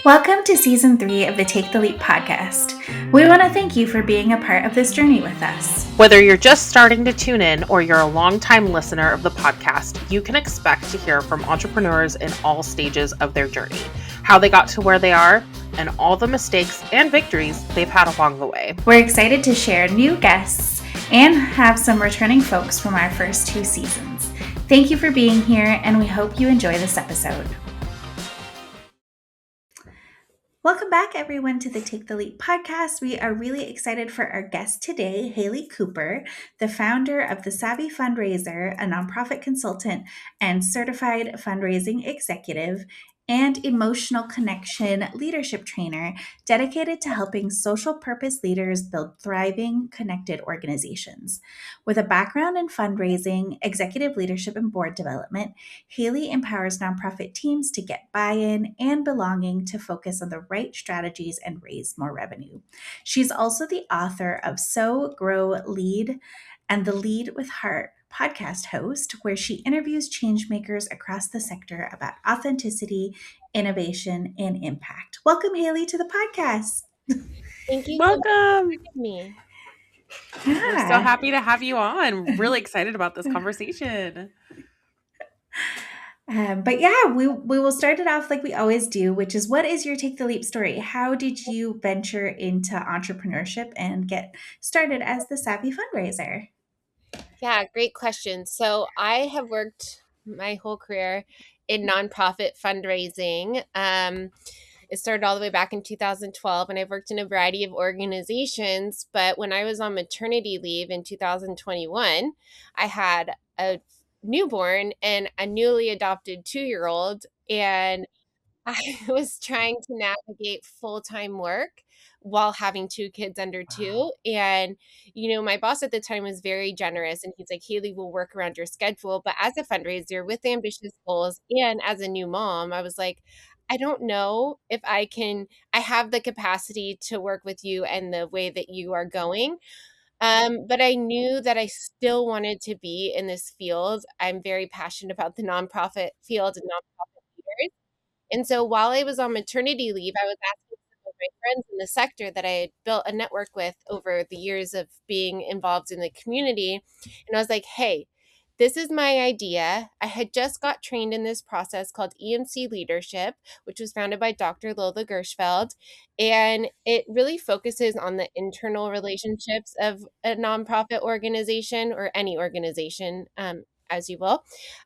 Welcome to Season 3 of the Take the Leap podcast. We want to thank you for being a part of this journey with us. Whether you're just starting to tune in or you're a longtime listener of the podcast, you can expect to hear from entrepreneurs in all stages of their journey, how they got to where they are, and all the mistakes and victories they've had along the way. We're excited to share new guests and have some returning folks from our first 2 seasons. Thank you for being here, and we hope you enjoy this episode. Welcome back, everyone, to the Take the Leap podcast. We are really excited for our guest today, Haley Cooper, the founder of the Savvy Fundraiser, a nonprofit consultant and certified fundraising executive, and emotional connection leadership trainer dedicated to helping social purpose leaders build thriving, connected organizations. With a background in fundraising, executive leadership, and board development, Haley empowers nonprofit teams to get buy-in and belonging to focus on the right strategies and raise more revenue. She's also the author of Sow, Grow, Lead, and the Lead with Heart podcast host, where she interviews changemakers across the sector about authenticity, innovation, and impact. Welcome, Haley, to the podcast. Thank you so much for Welcome! having me. We're so happy to have you on. Really excited about this conversation. But yeah, we will start it off like we always do, which is, what is your Take the Leap story? How did you venture into entrepreneurship and get started as the Savvy Fundraiser? Yeah, great question. So I have worked my whole career in nonprofit fundraising. It started all the way back in 2012, and I've worked in a variety of organizations. But when I was on maternity leave in 2021, I had a newborn and a newly adopted 2-year-old, and I was trying to navigate full-time work while having 2 kids under 2. And, my boss at the time was very generous, and he's like, Haley, will work around your schedule. But as a fundraiser with ambitious goals and as a new mom, I was like, I don't know if I have the capacity to work with you and the way that you are going. But I knew that I still wanted to be in this field. I'm very passionate about the nonprofit field and nonprofit leaders. And so while I was on maternity leave, I was asking some of my friends in the sector that I had built a network with over the years of being involved in the community. And I was like, hey, this is my idea. I had just got trained in this process called EMC Leadership, which was founded by Dr. Lola Gershfeld. And it really focuses on the internal relationships of a nonprofit organization or any organization, as you will.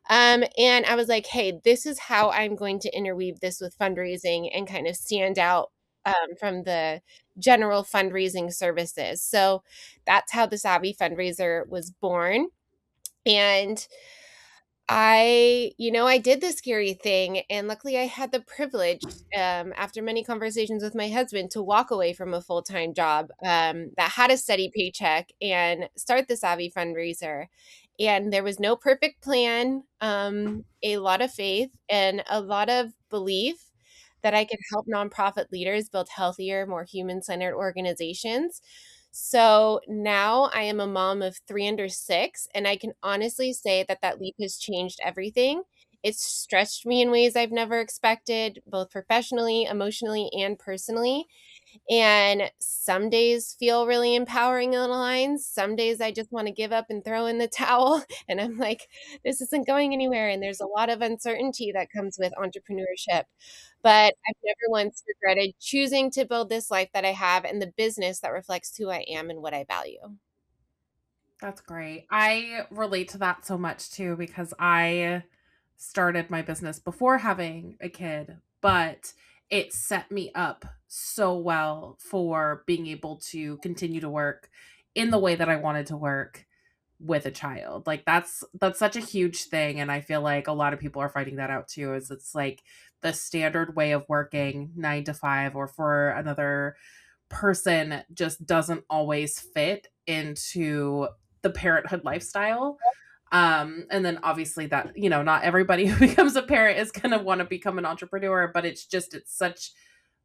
And I was like, hey, this is how I'm going to interweave this with fundraising and kind of stand out from the general fundraising services. So that's how the Savvy Fundraiser was born. And I did the scary thing, and luckily I had the privilege, after many conversations with my husband, to walk away from a full-time job that had a steady paycheck and start the Savvy Fundraiser. And there was no perfect plan, a lot of faith, and a lot of belief that I could help nonprofit leaders build healthier, more human-centered organizations. So now I am a mom of 3 under 6, and I can honestly say that that leap has changed everything. It's stretched me in ways I've never expected, both professionally, emotionally, and personally. And some days feel really empowering on the lines. Some days I just want to give up and throw in the towel. And I'm like, this isn't going anywhere. And there's a lot of uncertainty that comes with entrepreneurship. But I've never once regretted choosing to build this life that I have and the business that reflects who I am and what I value. That's great. I relate to that so much too, because I started my business before having a kid, but it set me up so well for being able to continue to work in the way that I wanted to work with a child. Like that's such a huge thing, and I feel like a lot of people are finding that out too, is it's like the standard way of working 9 to 5 or for another person just doesn't always fit into the parenthood lifestyle. And then obviously that, not everybody who becomes a parent is going to want to become an entrepreneur, but it's such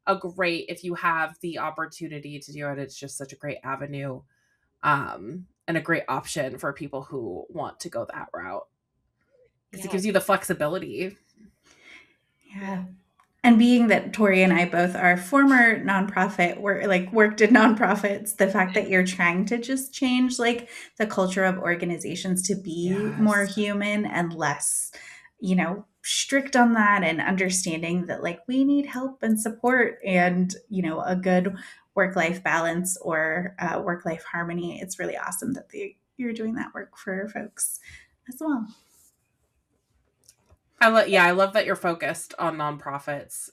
a great, if you have the opportunity to do it, it's just such a great avenue, and a great option for people who want to go that route, because it gives you the flexibility. Yeah. And being that Tori and I both are former nonprofit, worked in nonprofits, the fact that you're trying to just change like the culture of organizations to be more Yes. human and less, strict on that, and understanding that like we need help and support and, a good work life balance or work life harmony. It's really awesome that you're doing that work for folks as well. I love that you're focused on nonprofits.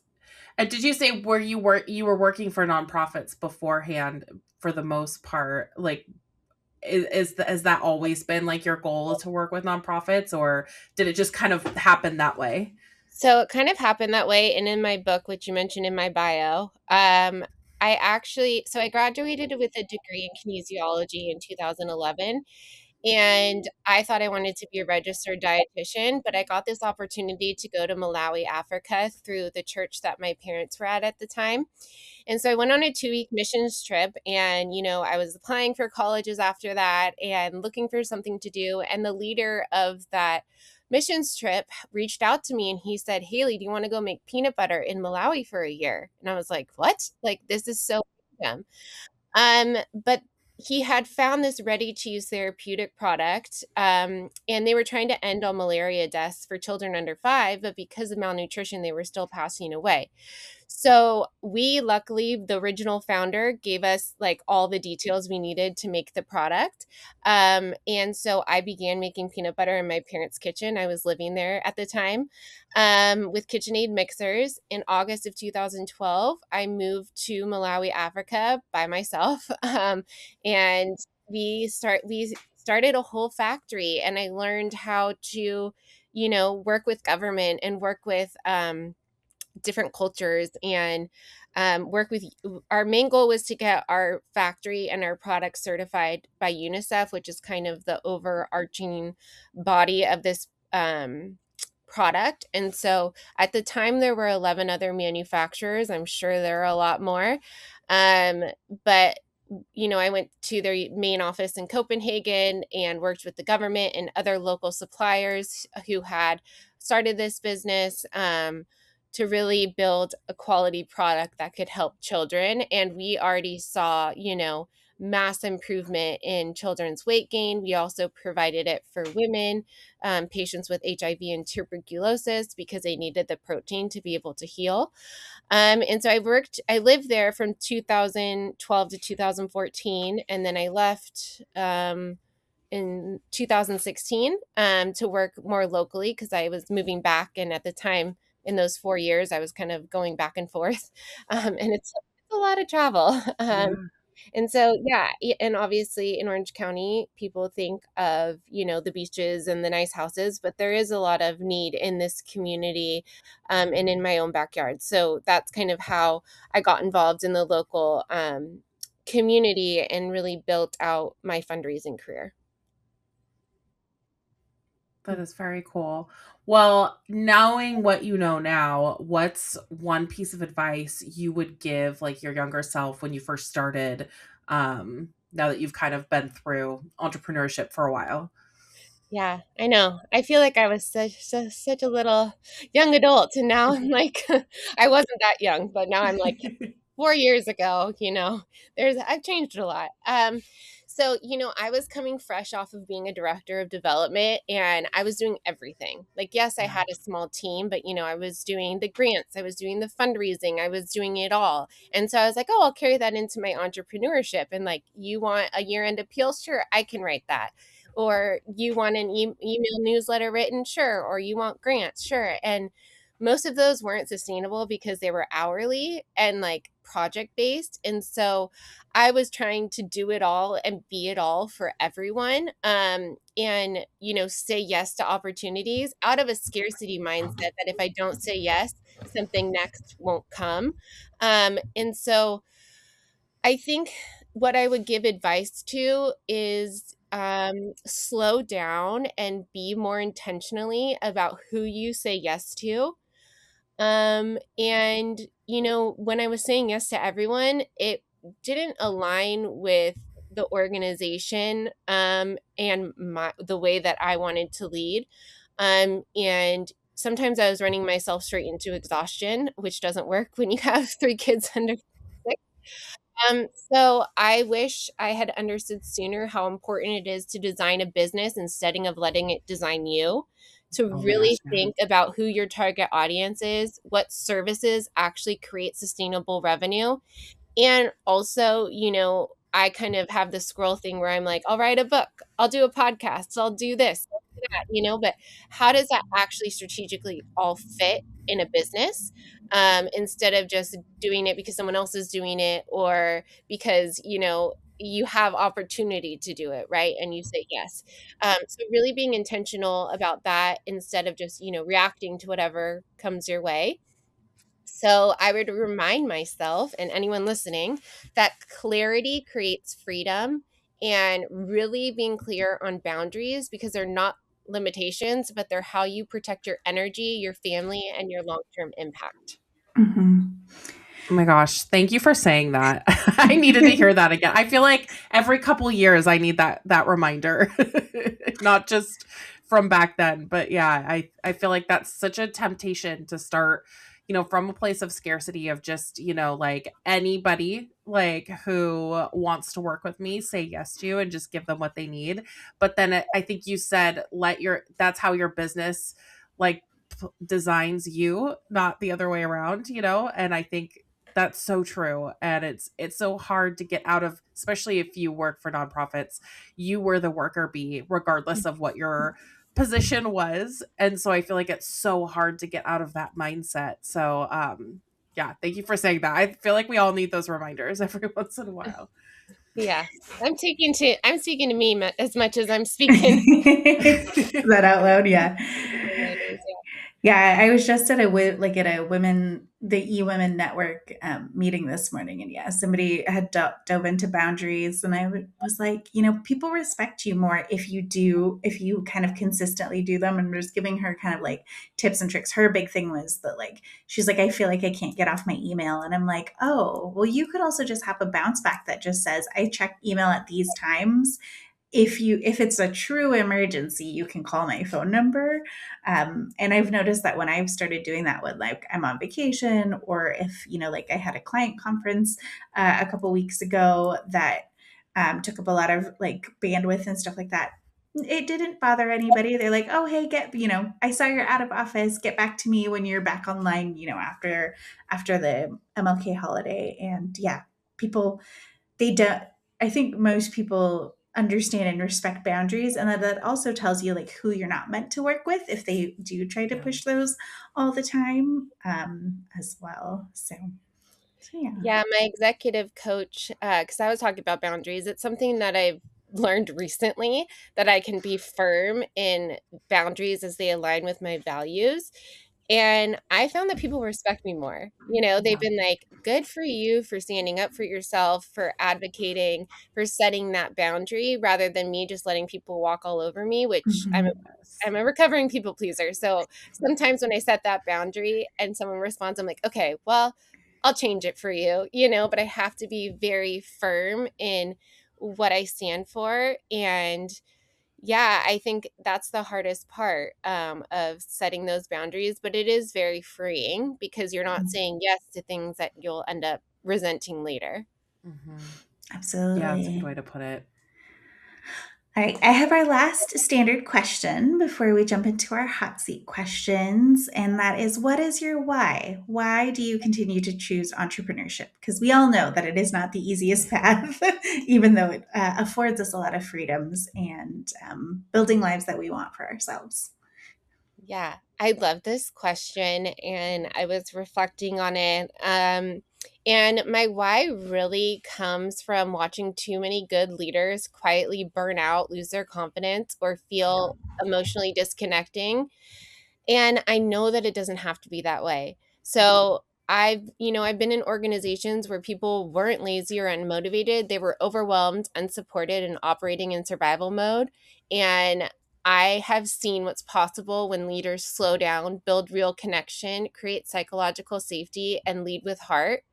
And did you say where you were working for nonprofits beforehand for the most part? Like has that always been like your goal to work with nonprofits, or did it just kind of happen that way? So it kind of happened that way. And in my book, which you mentioned in my bio, I graduated with a degree in kinesiology in 2011. And I thought I wanted to be a registered dietitian, but I got this opportunity to go to Malawi, Africa through the church that my parents were at the time. And so I went on a 2-week missions trip, and, I was applying for colleges after that and looking for something to do. And the leader of that missions trip reached out to me and he said, "Haley, do you want to go make peanut butter in Malawi for a year?" And I was like, "What? Like, this is so random." But he had found this ready-to-use therapeutic product, and they were trying to end all malaria deaths for children under 5, but because of malnutrition, they were still passing away. So we luckily, the original founder gave us like all the details we needed to make the product. And so I began making peanut butter in my parents' kitchen. I was living there at the time, with KitchenAid mixers. In August of 2012, I moved to Malawi, Africa by myself. And we started a whole factory, and I learned how to, work with government and work with, different cultures, and work with our main goal was to get our factory and our products certified by UNICEF, which is kind of the overarching body of this product. And so at the time there were 11 other manufacturers. I'm sure there are a lot more. um, but I went to their main office in Copenhagen and worked with the government and other local suppliers who had started this business, to really build a quality product that could help children. And we already saw, mass improvement in children's weight gain. We also provided it for women, patients with HIV and tuberculosis, because they needed the protein to be able to heal. And so I lived there from 2012 to 2014, and then I left in 2016, to work more locally because I was moving back. And at the time, in those 4 years, I was kind of going back and forth, and it's a lot of travel. Yeah. And so, yeah, and obviously in Orange County, people think of, the beaches and the nice houses, but there is a lot of need in this community, and in my own backyard. So that's kind of how I got involved in the local, community and really built out my fundraising career. That is very cool. Well, knowing what you know now, what's one piece of advice you would give like your younger self when you first started, now that you've kind of been through entrepreneurship for a while? Yeah, I know. I feel like I was such a little young adult, and now I'm like, I wasn't that young, but now I'm like 4 years ago, I've changed a lot. So, I was coming fresh off of being a director of development, and I was doing everything. Like, yes, I Yeah. had a small team, but, I was doing the grants, I was doing the fundraising, I was doing it all. And so I was like, oh, I'll carry that into my entrepreneurship. And like, you want a year-end appeal? Sure, I can write that. Or you want an email newsletter written? Sure. Or you want grants? Sure. And most of those weren't sustainable because they were hourly and like project based. And so I was trying to do it all and be it all for everyone. And, say yes to opportunities out of a scarcity mindset that if I don't say yes, something next won't come. And so I think what I would give advice to is, slow down and be more intentionally about who you say yes to. And, when I was saying yes to everyone, it didn't align with the organization, and the way that I wanted to lead. And sometimes I was running myself straight into exhaustion, which doesn't work when you have 3 kids under 6. So I wish I had understood sooner how important it is to design a business instead of letting it design you, to Oh my really gosh, yeah. think about who your target audience is, what services actually create sustainable revenue, and also, I kind of have the scroll thing where I'm like, I'll write a book, I'll do a podcast, I'll do this, I'll do that, but how does that actually strategically all fit in a business? Instead of just doing it because someone else is doing it, or because, you have opportunity to do it, right? And you say yes. So really being intentional about that instead of just, reacting to whatever comes your way. So I would remind myself and anyone listening that clarity creates freedom, and really being clear on boundaries, because they're not limitations, but they're how you protect your energy, your family, and your long-term impact. Mhm. Oh my gosh, thank you for saying that. I needed to hear that again. I feel like every couple years I need that reminder. Not just from back then, but yeah, I feel like that's such a temptation to start, from a place of scarcity of just, like anybody like who wants to work with me, say yes to you and just give them what they need. But then I think you said that's how your business like designs you, not the other way around, and I think that's so true. And it's so hard to get out of, especially if you work for nonprofits. You were the worker bee, regardless of what your position was. And so I feel like it's so hard to get out of that mindset. So yeah, thank you for saying that. I feel like we all need those reminders every once in a while. Yeah. I'm speaking to me as much as I'm speaking. That out loud, yeah. Yeah. Yeah, I was just at the women network meeting this morning, and yeah, somebody had dove into boundaries, and was like, people respect you more if you kind of consistently do them, and was giving her kind of like tips and tricks. Her big thing was that like she's like, I feel like I can't get off my email, and I'm like, oh, well, you could also just have a bounce back that just says I check email at these times. If it's a true emergency, you can call my phone number. And I've noticed that when I've started doing that, when like I'm on vacation, or if like I had a client conference a couple weeks ago that took up a lot of like bandwidth and stuff like that, it didn't bother anybody. They're like, oh, hey, I saw you're out of office, get back to me when you're back online, after the MLK holiday. And yeah, people, they don't, I think most people understand and respect boundaries, and that also tells you like who you're not meant to work with if they do try to Yeah. push those all the time, as well. So yeah. Yeah, my executive coach, because I was talking about boundaries, it's something that I've learned recently, that I can be firm in boundaries as they align with my values. And I found that people respect me more. They've Yeah. been like, good for you for standing up for yourself, for advocating, for setting that boundary, rather than me just letting people walk all over me, which Mhm. I'm a recovering people pleaser. So sometimes when I set that boundary and someone responds, I'm like, okay, well, I'll change it for you, but I have to be very firm in what I stand for. And yeah, I think that's the hardest part, of setting those boundaries, but it is very freeing because you're not saying yes to things that you'll end up resenting later. Hmm. Yeah, that's a good Absolutely. way to put it. All right, I have our last standard question before we jump into our hot seat questions. And that is, what is your why? Why do you continue to choose entrepreneurship? Because we all know that it is not the easiest path, even though it affords us a lot of freedoms and building lives that we want for ourselves. Yeah, I love this question, and I was reflecting on it. And my why really comes from watching too many good leaders quietly burn out, lose their confidence, or Yeah. feel emotionally disconnecting. And I know that it doesn't have to be that way. So I've been in organizations where people weren't lazy or unmotivated. They were overwhelmed, unsupported, and operating in survival mode. And I have seen what's possible when leaders slow down, build real connection, create psychological safety, and lead with heart.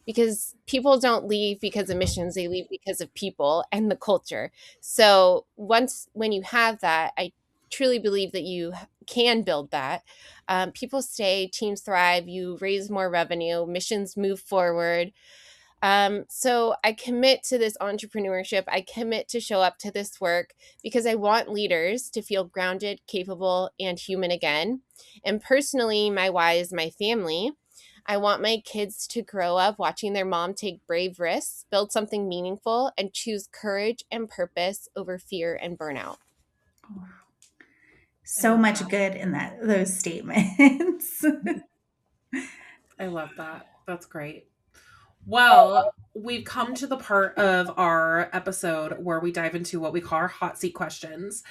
Because people don't leave because of missions, they leave because of people and the culture. So when you have that, I truly believe that you can build that. People stay, teams thrive, you raise more revenue, missions move forward. So I commit to this entrepreneurship. I commit to show up to this work because I want leaders to feel grounded, capable, and human again. And personally, my why is my family. I want my kids to grow up watching their mom take brave risks, build something meaningful, and choose courage and purpose over fear and burnout. So much good in those statements. I love that. That's great. Well, we've come to the part of our episode where we dive into what we call our hot seat questions.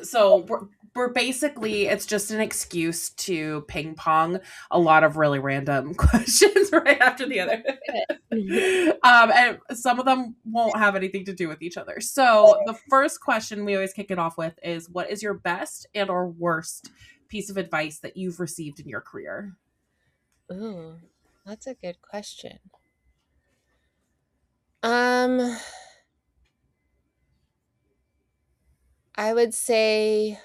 So we're basically, it's just an excuse to ping pong a lot of really random questions right after the other. And some of them won't have anything to do with each other. So the first question we always kick it off with is, what is your best and or worst piece of advice that you've received in your career? Ooh, that's a good question. I would say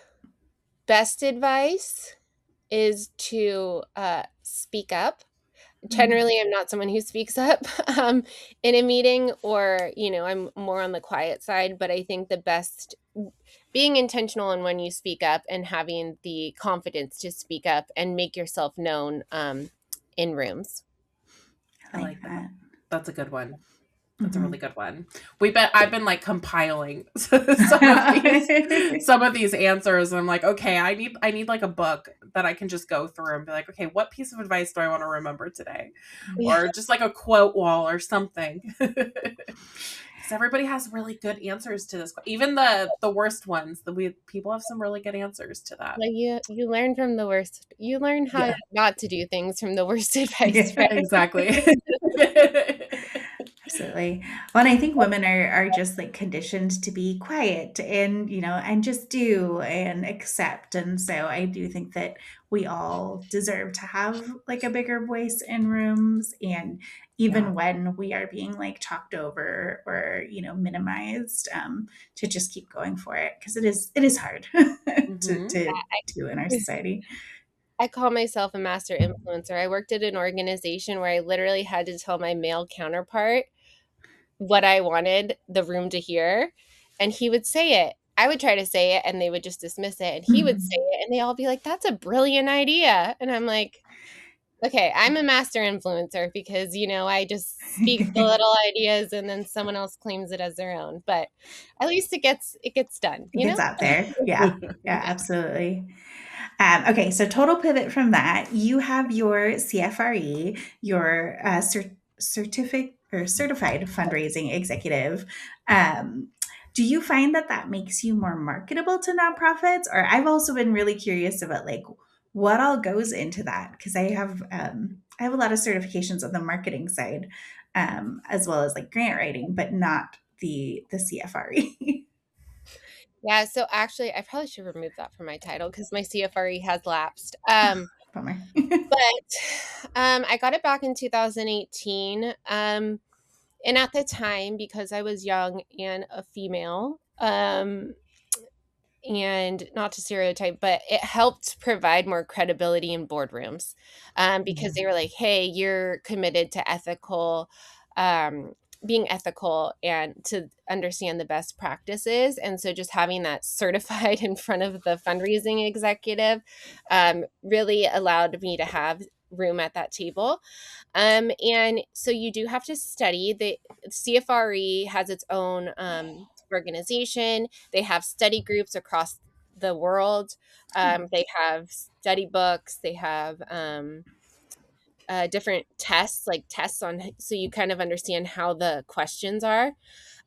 best advice is to speak up. Generally, I'm not someone who speaks up in a meeting, or, I'm more on the quiet side, but I think the best, being intentional in when you speak up and having the confidence to speak up and make yourself known in rooms. I like that. That's a good one. That's a really good one. I've been like compiling some of these answers, and I'm like, okay, I need like a book that I can just go through and be like, okay, what piece of advice do I want to remember today? Or just like a quote wall or something. Because everybody has really good answers to this. Even the worst ones, people have some really good answers to that. Like you learn from the worst. You learn how not to do things from the worst advice. Right? Exactly. Absolutely. Well, and I think women are just like conditioned to be quiet and, and just do and accept. And so I do think that we all deserve to have like a bigger voice in rooms. And even when we are being like talked over or, minimized, to just keep going for it. Because it is hard to do in our society. I call myself a master influencer. I worked at an organization where I literally had to tell my male counterpart what I wanted the room to hear, and he would say it. I would try to say it and they would just dismiss it, and he would say it and they all be like, that's a brilliant idea. And I'm like, okay, I'm a master influencer because, I just speak the little ideas and then someone else claims it as their own. But at least it gets done. It gets out there. Yeah, absolutely. Okay, so total pivot from that. You have your CFRE, your certified fundraising executive. Do you find that makes you more marketable to nonprofits? Or I've also been really curious about like what all goes into that, because I have a lot of certifications on the marketing side, as well as like grant writing, but not the CFRE. Yeah, so actually, I probably should remove that from my title because my CFRE has lapsed. Bummer. But I got it back in 2018. And at the time, because I was young and a female, and not to stereotype, but it helped provide more credibility in boardrooms, because they were like, hey, you're committed to being ethical and to understand the best practices. And so just having that certified in front of the fundraising executive really allowed me to have room at that table. And so you do have to study. The CFRE has its own organization. They have study groups across the world. They have study books. They have different tests, like tests on, so you kind of understand how the questions are.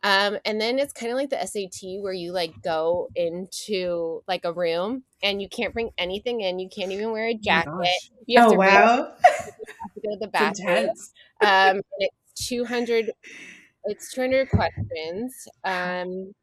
And then it's kind of like the SAT where you like go into like a room and you can't bring anything in. You can't even wear a jacket. You have to wow. to go to the bathroom. It's 200 questions. And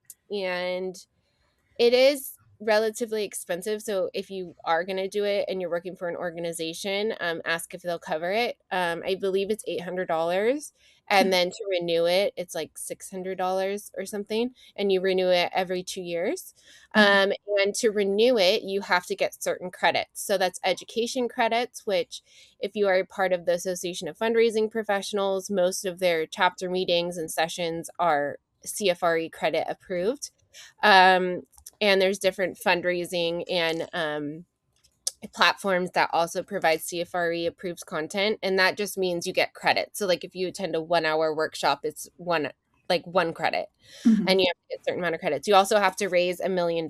it is relatively expensive. So if you are going to do it and you're working for an organization, ask if they'll cover it. I believe it's $800. And then to renew it, it's like $600 or something. And you renew it every 2 years. And to renew it, you have to get certain credits. So that's education credits, which if you are a part of the Association of Fundraising Professionals, most of their chapter meetings and sessions are CFRE credit approved. And there's different fundraising and platforms that also provide CFRE approved content. And that just means you get credit. So like if you attend a 1 hour workshop, it's one credit. And you have to get a certain amount of credits. You also have to raise $1 million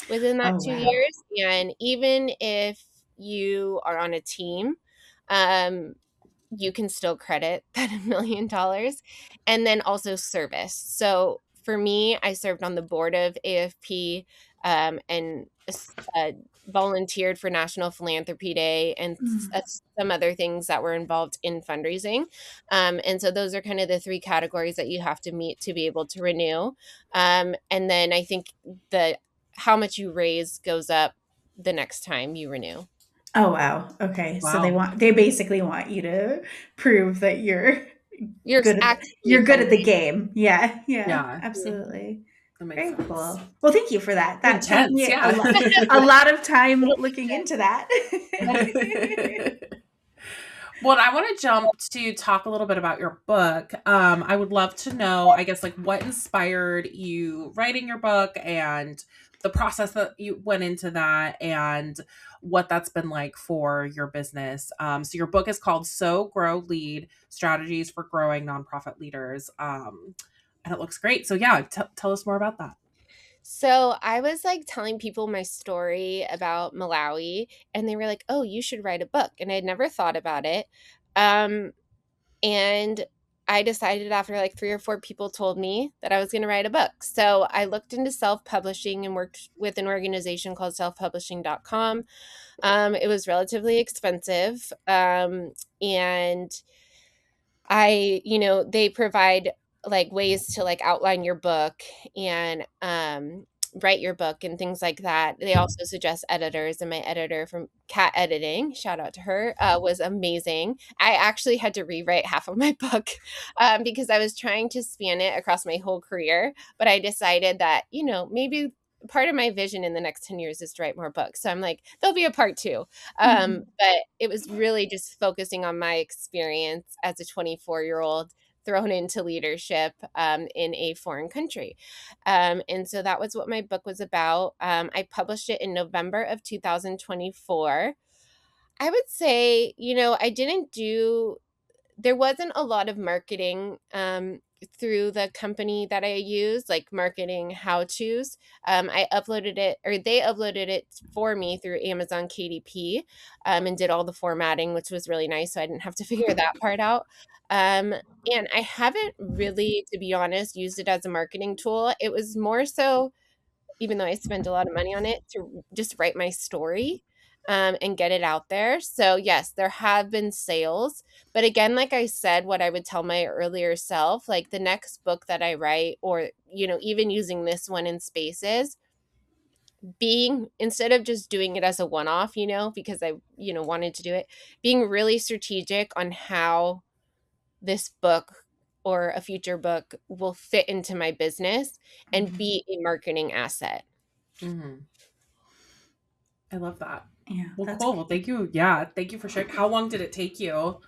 within that 2 years. And even if you are on a team, you can still credit that $1 million. And then also service. So for me, I served on the board of AFP and volunteered for National Philanthropy Day and some other things that were involved in fundraising. And so those are kind of the 3 categories that you have to meet to be able to renew. And then I think how much you raise goes up the next time you renew. Oh, wow. Okay. So Wow. they basically want you to prove that you're Actively good at the fundraising. game. Yeah. Yeah. Yeah. Absolutely. That makes Very sense. cool. Well, thank you for that. That saved Intense, me yeah. a lot of time looking into that. Well, I want to jump to talk a little bit about your book. I would love to know, I guess, like what inspired you writing your book and the process that you went into that and what that's been like for your business. So your book is called Sow, Grow, Lead: Strategies for Growing Nonprofit Leaders. And it looks great. So yeah, tell us more about that. So I was like telling people my story about Malawi, and they were like, "Oh, you should write a book." And I had never thought about it. And I decided after like 3 or 4 people told me that I was going to write a book. So I looked into self-publishing and worked with an organization called selfpublishing.com. It was relatively expensive. And they provide like ways to like outline your book and write your book and things like that. They also suggest editors, and my editor from Cat Editing, shout out to her, was amazing. I actually had to rewrite half of my book because I was trying to span it across my whole career, but I decided that, maybe part of my vision in the next 10 years is to write more books. So I'm like, there'll be a part 2. But it was really just focusing on my experience as a 24-year-old thrown into leadership in a foreign country. And so that was what my book was about. I published it in November of 2024. I would say, there wasn't a lot of marketing through the company that I use, like marketing how-tos. They uploaded it for me through Amazon KDP and did all the formatting, which was really nice. So I didn't have to figure that part out. And I haven't really, to be honest, used it as a marketing tool. It was more so, even though I spent a lot of money on it, to just write my story and get it out there. So yes, there have been sales, but again, like I said, what I would tell my earlier self, like the next book that I write, or even using this one in spaces, instead of just doing it as a one-off, because I wanted to do it, being really strategic on how this book or a future book will fit into my business and be a marketing asset. I love that. Yeah. Well, cool. Well, thank you. Yeah. Thank you for sharing. How long did it take you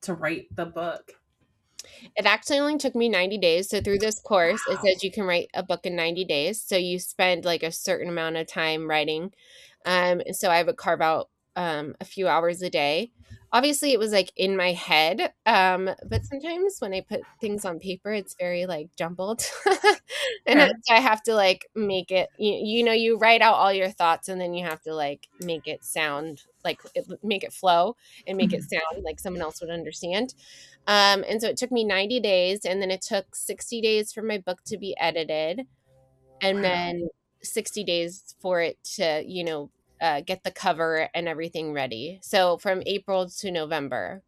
to write the book? It actually only took me 90 days. So through this course, it says you can write a book in 90 days. So you spend like a certain amount of time writing. And so I would carve out a few hours a day. Obviously, it was like in my head. But sometimes when I put things on paper, it's very like jumbled. And Sure. so I have to like make it, you write out all your thoughts and then you have to like make it sound like make it flow and make it sound like someone else would understand. And so it took me 90 days, and then it took 60 days for my book to be edited, and then 60 days for it to, get the cover and everything ready. So from April to November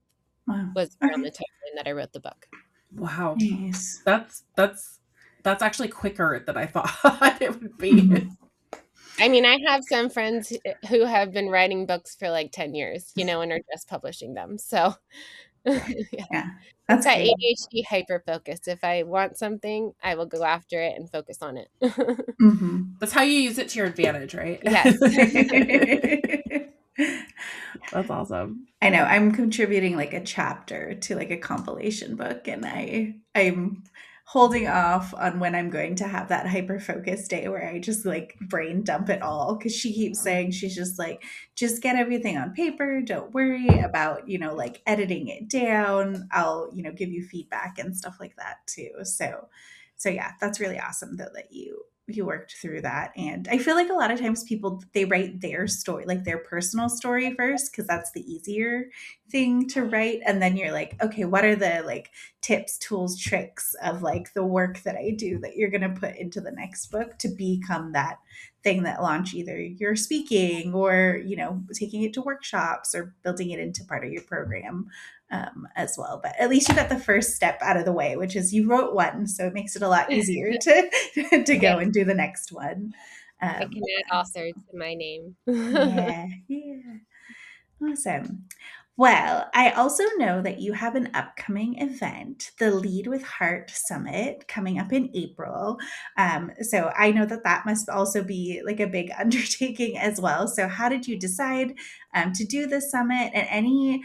was around the timeline that I wrote the book. Wow. Nice. That's actually quicker than I thought it would be. I mean, I have some friends who have been writing books for like 10 years, and are just publishing them. So, yeah. Yeah, It's that's that great. ADHD hyper focus. If I want something, I will go after it and focus on it. Mm-hmm. That's how you use it to your advantage, right? Yes. That's awesome. I know I'm contributing like a chapter to like a compilation book, and I'm holding off on when I'm going to have that hyper focus day where I just like brain dump it all, because she keeps saying, she's just like, just get everything on paper, don't worry about, like editing it down. I'll, give you feedback and stuff like that too. So yeah, that's really awesome though that you worked through that. And I feel like a lot of times people, they write their story, like their personal story first, because that's the easier thing to write. And then you're like, okay, what are the like tips, tools, tricks of like the work that I do that you're going to put into the next book to become that thing that launch either your speaking or, taking it to workshops or building it into part of your program as well. But at least you got the first step out of the way, which is you wrote one, so it makes it a lot easier to Yeah, go and do the next one. I can add author to my name. Yeah, yeah, awesome. Well, I also know that you have an upcoming event, the Lead with Heart Summit, coming up in April. So I know that that must also be like a big undertaking as well. So, how did you decide to do this summit, and any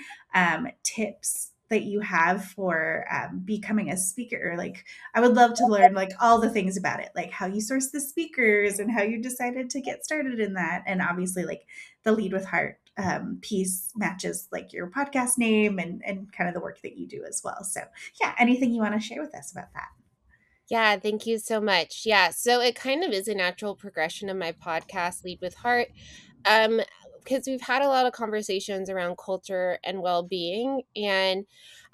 tips that you have for becoming a speaker? Like, I would love to learn like all the things about it, like how you source the speakers and how you decided to get started in that. And obviously, like the Lead with Heart piece matches like your podcast name and kind of the work that you do as well. So yeah, anything you want to share with us about that? Yeah, thank you so much. Yeah, so it kind of is a natural progression of my podcast, Lead with Heart. Um, because we've had a lot of conversations around culture and well-being, and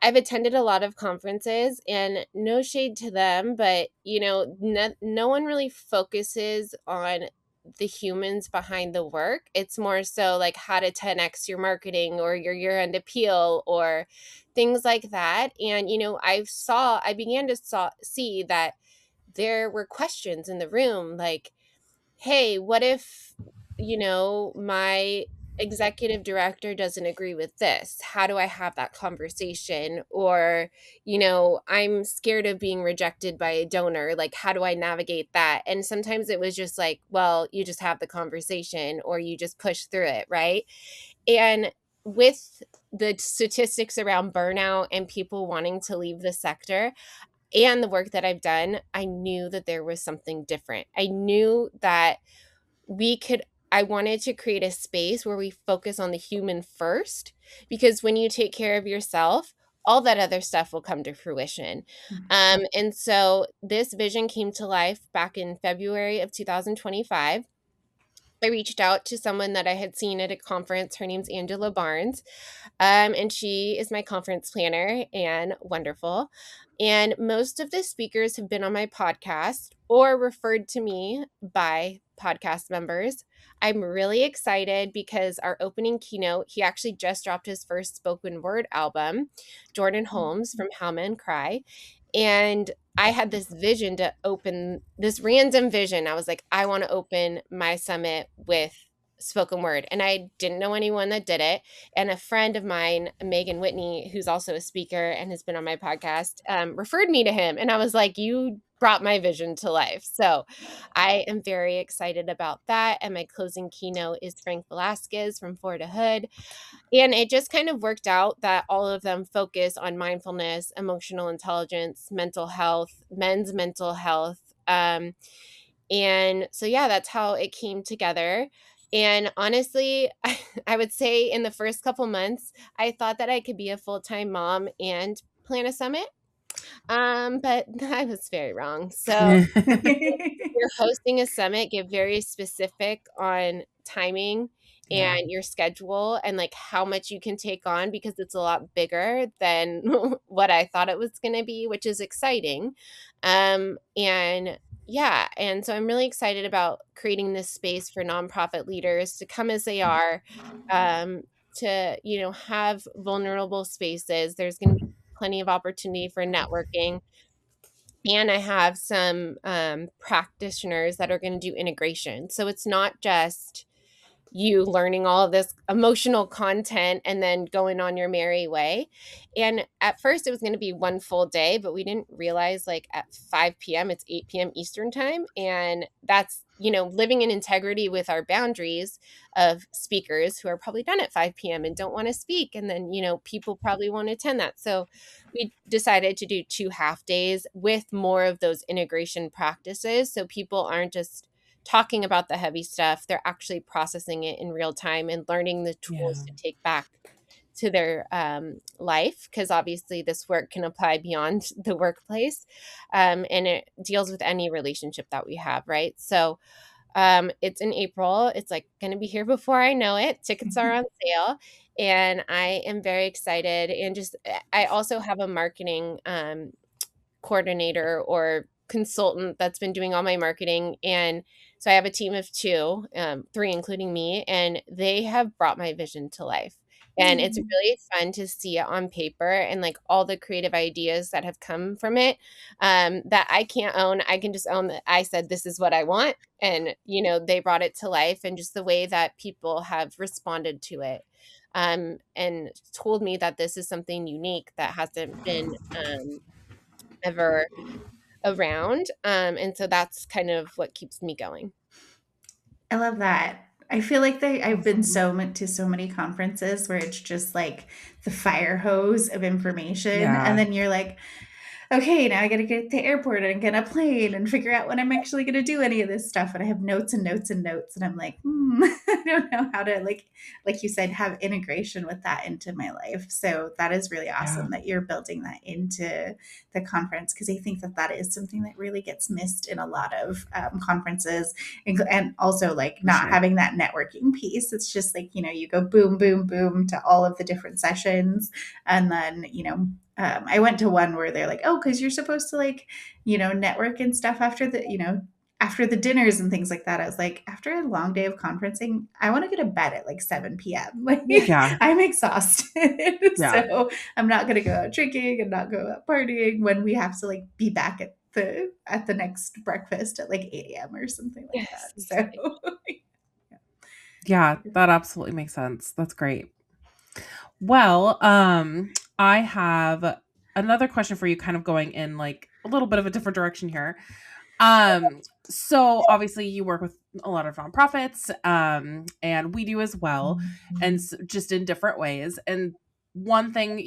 I've attended a lot of conferences, and no shade to them, but no one really focuses on the humans behind the work. It's more so like how to 10x your marketing or your year-end appeal or things like that. And I began to see that there were questions in the room like, hey, what if, my executive director doesn't agree with this? How do I have that conversation? Or, I'm scared of being rejected by a donor. Like, how do I navigate that? And sometimes it was just like, well, you just have the conversation or you just push through it, right? And with the statistics around burnout and people wanting to leave the sector, and the work that I've done, I knew that there was something different. I knew that I wanted to create a space where we focus on the human first, because when you take care of yourself, all that other stuff will come to fruition. And so this vision came to life back in February of 2025. I reached out to someone that I had seen at a conference. Her name's Angela Barnes. And she is my conference planner and wonderful. And most of the speakers have been on my podcast or referred to me by podcast members. I'm really excited because our opening keynote, he actually just dropped his first spoken word album, Jordan Holmes from Halma and Cry. And I had this vision to open this random vision. I was like, I want to open my summit with spoken word. And I didn't know anyone that did it. And a friend of mine, Megan Whitney, who's also a speaker and has been on my podcast, referred me to him. And I was like, you brought my vision to life. So I am very excited about that. And my closing keynote is Frank Velasquez from Florida Hood. And it just kind of worked out that all of them focus on mindfulness, emotional intelligence, mental health, men's mental health. And so, yeah, that's how it came together. And honestly, I would say in the first couple months, I thought that I could be a full-time mom and plan a summit. But I was very wrong. So you're hosting a summit, get very specific on timing Yeah. and your schedule and like how much you can take on, because it's a lot bigger than what I thought it was going to be, which is exciting. And yeah, and so I'm really excited about creating this space for nonprofit leaders to come as they are, um, to have vulnerable spaces. There's going to be plenty of opportunity for networking. And I have some practitioners that are going to do integration. So it's not just you learning all of this emotional content and then going on your merry way. And at first it was going to be one full day, but we didn't realize like at 5 p.m. it's 8 p.m. Eastern time. And that's, living in integrity with our boundaries of speakers who are probably done at 5 p.m. and don't want to speak. And then, people probably won't attend that. So we decided to do 2 half days with more of those integration practices. So people aren't just talking about the heavy stuff, they're actually processing it in real time and learning the tools Yeah. to take back to their life, because obviously this work can apply beyond the workplace, and it deals with any relationship that we have, right? So it's in April. It's like going to be here before I know it. Tickets are on sale, and I am very excited. And just I also have a marketing coordinator or consultant that's been doing all my marketing. And so I have a team of two, three, including me, and they have brought my vision to life. And it's Mm. really fun to see it on paper and like all the creative ideas that have come from it, that I can't own. I can just own that I said, this is what I want. And, they brought it to life, and just the way that people have responded to it. And told me that this is something unique that hasn't been ever around. And so that's kind of what keeps me going. I love that. I feel like I've been Awesome. to so many conferences where it's just like the fire hose of information. And Yeah. then you're like, okay, now I got to get to the airport and get a plane and figure out when I'm actually going to do any of this stuff. And I have notes and notes and notes. And I'm like, I don't know how to, like you said, have integration with that into my life. So that is really Yeah. awesome that you're building that into the conference, because I think that that is something that really gets missed in a lot of conferences, and also like For not sure. having that networking piece. It's just like, you go boom, boom, boom to all of the different sessions. And then, I went to one where they're like, oh, because you're supposed to like, network and stuff after after the dinners and things like that. I was like, after a long day of conferencing, I want to go to bed at like 7 p.m. Like Yeah. I'm exhausted. Yeah. So I'm not gonna go out drinking and not go out partying when we have to like be back at the next breakfast at like 8 a.m. or something like Yes, that. So exactly. Yeah, that absolutely makes sense. That's great. Well, I have another question for you, kind of going in like a little bit of a different direction here. So obviously you work with a lot of nonprofits, and we do as well, and just in different ways. And one thing,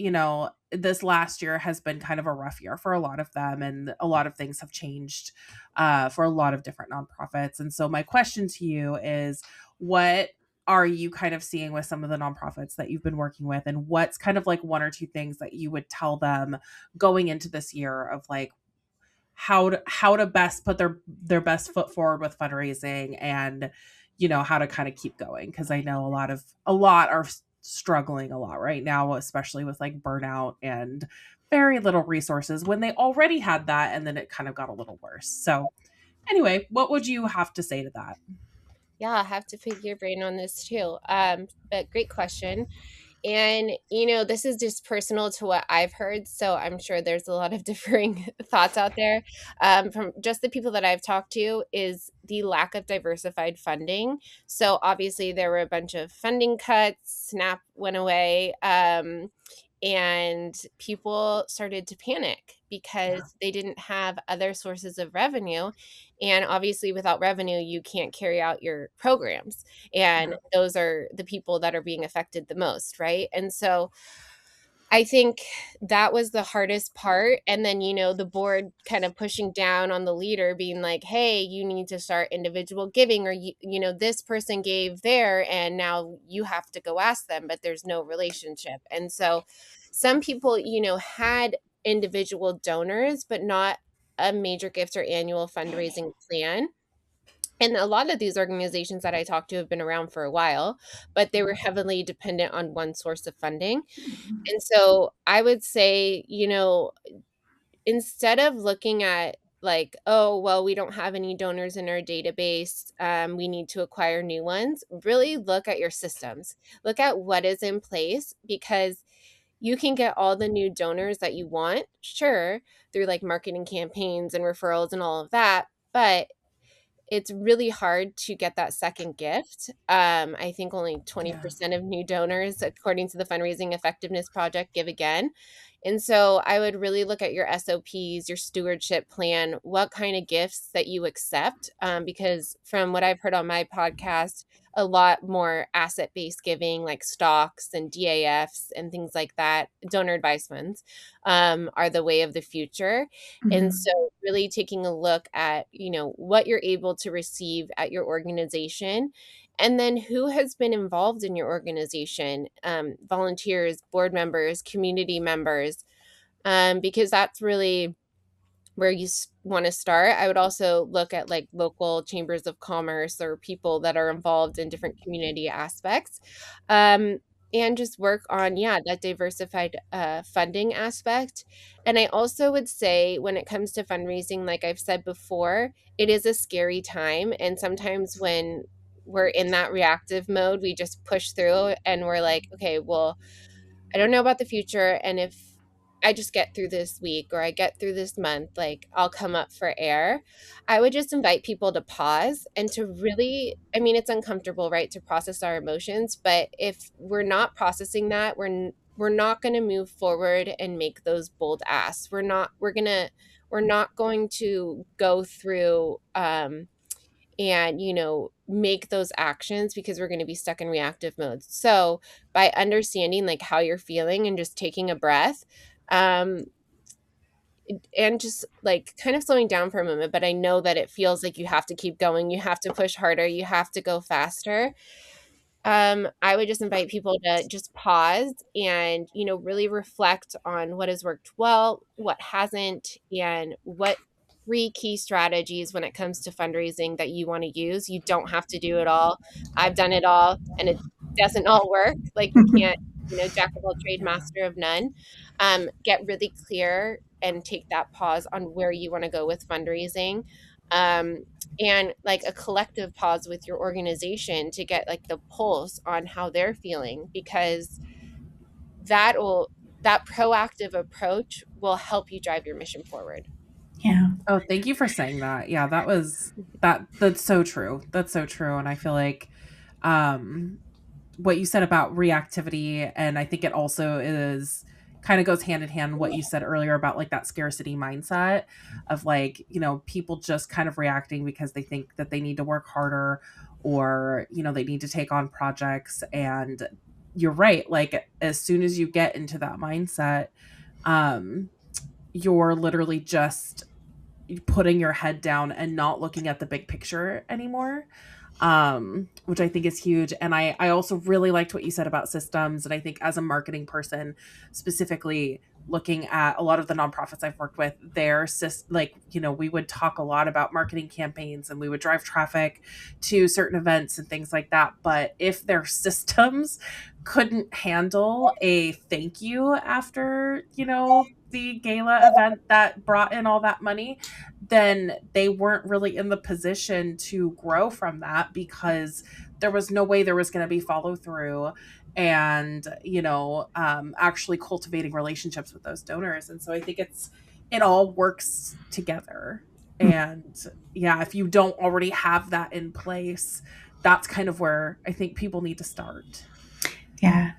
this last year has been kind of a rough year for a lot of them, and a lot of things have changed for a lot of different nonprofits. And so my question to you is, what are you kind of seeing with some of the nonprofits that you've been working with, and what's kind of like one or two things that you would tell them going into this year of like how to best put their best foot forward with fundraising, and how to kind of keep going, because I know a lot are struggling a lot right now, especially with like burnout and very little resources when they already had that, and then it kind of got a little worse. So anyway, what would you have to say to that? Yeah, I'll have to pick your brain on this too. But great question. And, this is just personal to what I've heard. So I'm sure there's a lot of differing thoughts out there. From just the people that I've talked to, is the lack of diversified funding. So obviously, there were a bunch of funding cuts, SNAP went away. And people started to panic Yeah. because they didn't have other sources of revenue. And obviously, without revenue, you can't carry out your programs. And Yeah. those are the people that are being affected the most, right? And so I think that was the hardest part. And then, the board kind of pushing down on the leader, being like, hey, you need to start individual giving, or, this person gave there, and now you have to go ask them, but there's no relationship. And so some people, had individual donors, but not a major gift or annual fundraising plan. And a lot of these organizations that I talked to have been around for a while, but they were heavily dependent on one source of funding. And so I would say, instead of looking at like, oh, well, we don't have any donors in our database, we need to acquire new ones, really look at your systems, look at what is in place, because You can get all the new donors that you want, sure, through like marketing campaigns and referrals and all of that, but it's really hard to get that second gift. I think only Yeah. 20% of new donors, according to the Fundraising Effectiveness Project, give again. And so I would really look at your SOPs, your stewardship plan, what kind of gifts that you accept. Because from what I've heard on my podcast, a lot more asset based giving, like stocks and DAFs and things like that, donor advised funds, are the way of the future. And Mhm. so really taking a look at, what you're able to receive at your organization, and then who has been involved in your organization, volunteers, board members, community members, because that's really where you want to start. I would also look at like local chambers of commerce or people that are involved in different community aspects, um, and just work on, yeah, that diversified funding aspect. And I also would say when it comes to fundraising, like I've said before, it is a scary time. And sometimes when we're in that reactive mode, we just push through and we're like, okay, well, I don't know about the future. And if I just get through this week or I get through this month, like I'll come up for air. I would just invite people to pause and to really, I mean, it's uncomfortable, right, to process our emotions. But if we're not processing that, we're not going to move forward and make those bold asks. We're not going to go through, and make those actions because we're going to be stuck in reactive mode. So by understanding like how you're feeling and just taking a breath, um and just like kind of slowing down for a moment, but I know that it feels like you have to keep going, you have to push harder, you have to go faster. I would just invite people to just pause and, really reflect on what has worked well, what hasn't, and what three key strategies when it comes to fundraising that you want to use. You don't have to do it all. I've done it all and it doesn't all work. Like you can't, jack of all trade, Yeah. master of none. Get really clear and take that pause on where you want to go with fundraising. Um, and like a collective pause with your organization to get like the pulse on how they're feeling, because that will that proactive approach will help you drive your mission forward. Yeah. Oh, thank you for saying that. Yeah, that's so true. That's so true. And I feel like um what you said about reactivity, and I think it also is kind of goes hand in hand what you said earlier about like that scarcity mindset of like, people just kind of reacting because they think that they need to work harder, or, they need to take on projects. And you're right, like as soon as you get into that mindset, um you're literally just putting your head down and not looking at the big picture anymore, which I think is huge. And I also really liked what you said about systems. And I think as a marketing person, specifically looking at a lot of the nonprofits I've worked with, like, we would talk a lot about marketing campaigns and we would drive traffic to certain events and things like that. But if their systems couldn't handle a thank you after, the gala event that brought in all that money, then they weren't really in the position to grow from that, because there was no way there was going to be follow through and, actually cultivating relationships with those donors. And so I think it all works together. And yeah, if you don't already have that in place, that's kind of where I think people need to start. Yeah.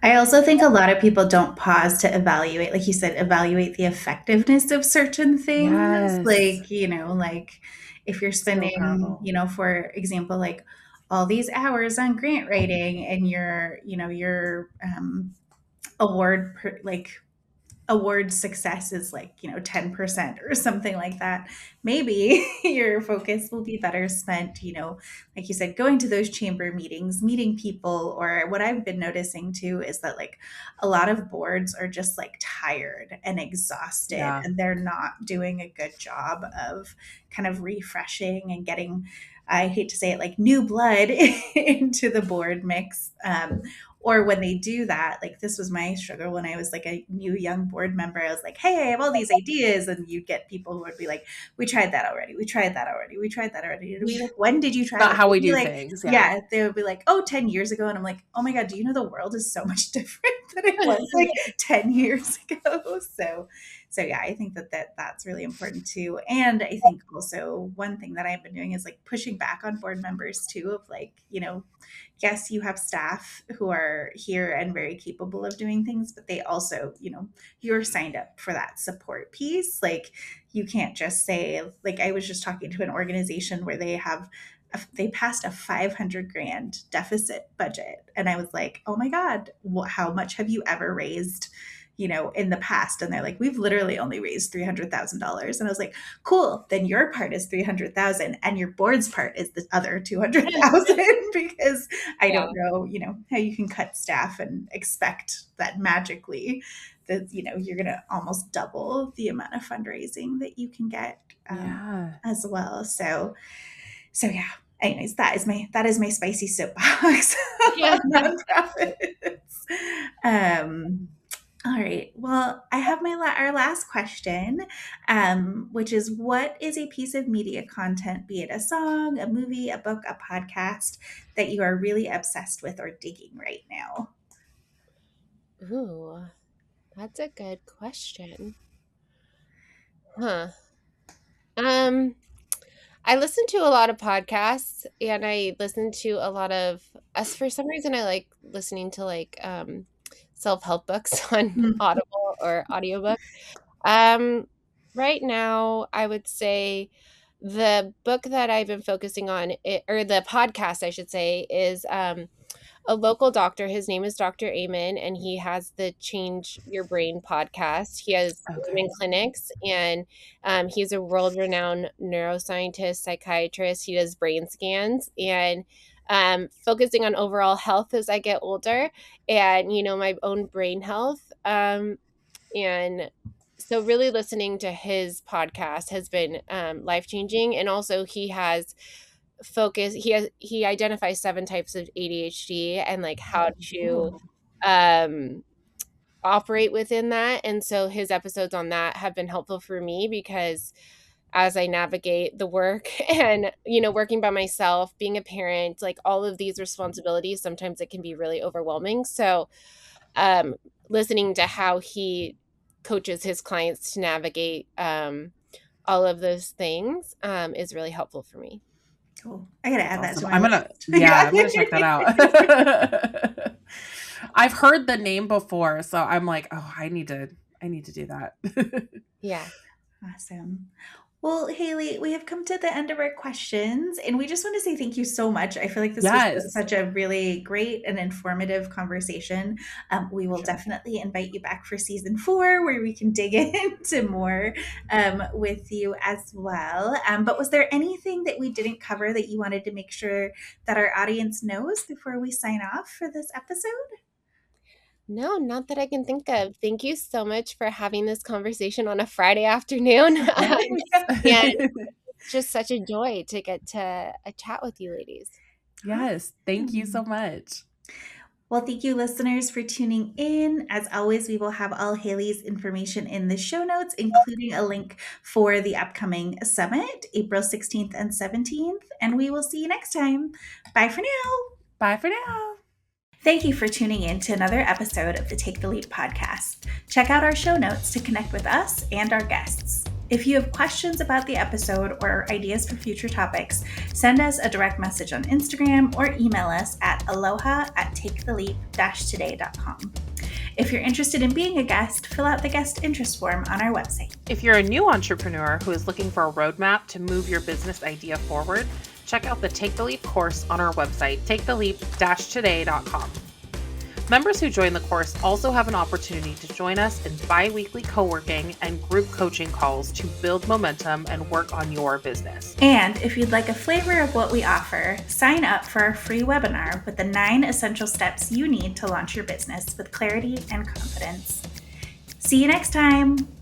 I also think a lot of people don't pause to evaluate, like you said, evaluate the effectiveness of certain things. Yes. Like, like if you're So spending, powerful. for example, like all these hours on grant writing and your like award success is like 10% or something like that, maybe your focus will be better spent, like you said, going to those chamber meetings, meeting people. Or what I've been noticing too is that like a lot of boards are just like tired and exhausted, Yeah. and they're not doing a good job of kind of refreshing and getting, I hate to say it, like new blood into the board mix, Or when they do that, like this was my struggle when I was like a new young board member. I was like, hey, I have all these ideas. And you'd get people who would be like, we tried that already. We tried that already. We tried that already. And it'd be like, when did you try Not that? how we They'd be do like, things. yeah, they would be like, oh, 10 years ago. And I'm like, oh my God, do you know the world is so much different than it was like 10 years ago? So yeah, I think that's really important too. And I think also one thing that I've been doing is like pushing back on board members too, of like, yes, you have staff who are here and very capable of doing things, but they also, you're signed up for that support piece. Like you can't just say, like I was just talking to an organization where they passed a 500 grand deficit budget. And I was like, oh my God, how much have you ever raised, in the past? And they're like, we've literally only raised $300,000. And I was like, cool, then your part is 300,000 and your board's part is the other 200,000 because I Yeah. don't know, how you can cut staff and expect that magically that, you're going to almost double the amount of fundraising that you can get as well. So yeah. Anyways, that is my spicy soapbox Yeah. on nonprofits. All right. Well, I have our last question, which is, what is a piece of media content, be it a song, a movie, a book, a podcast, that you are really obsessed with or digging right now? Ooh, that's a good question. Huh. I listen to a lot of podcasts, and I listen to a lot of us. For some reason, I like listening to like self-help books on Audible or audiobook. Right now, I would say the book that I've been focusing on, or the podcast, I should say, is a local doctor. His name is Dr. Amen, and he has the Change Your Brain podcast. He has women clinics, and he's a world-renowned neuroscientist, psychiatrist. He does brain scans and focusing on overall health as I get older, and my own brain health. And so really listening to his podcast has been life-changing. And also he has he identifies 7 types of ADHD and like how to operate within that. And so his episodes on that have been helpful for me, because as I navigate the work and working by myself, being a parent, like all of these responsibilities, sometimes it can be really overwhelming. So listening to how he coaches his clients to navigate all of those things is really helpful for me. Cool. I gotta add that to my I'm gonna check that out. I've heard the name before, so I'm like, oh, I need to do that. Yeah. Awesome. Well, Haley, we have come to the end of our questions, and we just want to say thank you so much. I feel like this was such a really great and informative conversation. We will definitely invite you back for season 4, where we can dig into more with you as well. But was there anything that we didn't cover that you wanted to make sure that our audience knows before we sign off for this episode? No, not that I can think of. Thank you so much for having this conversation on a Friday afternoon. And it's just such a joy to get to chat with you ladies. Yes. Thank you so much. Well, thank you, listeners, for tuning in. As always, we will have all Haley's information in the show notes, including a link for the upcoming summit, April 16th and 17th. And we will see you next time. Bye for now. Bye for now. Thank you for tuning in to another episode of the Take the Leap podcast. Check out our show notes to connect with us and our guests. If you have questions about the episode or ideas for future topics, send us a direct message on Instagram or email us at aloha@taketheleap-today.com. If you're interested in being a guest, fill out the guest interest form on our website. If you're a new entrepreneur who is looking for a roadmap to move your business idea forward, check out the Take the Leap course on our website, taketheleap-today.com. Members who join the course also have an opportunity to join us in bi-weekly co-working and group coaching calls to build momentum and work on your business. And if you'd like a flavor of what we offer, sign up for our free webinar with the 9 essential steps you need to launch your business with clarity and confidence. See you next time.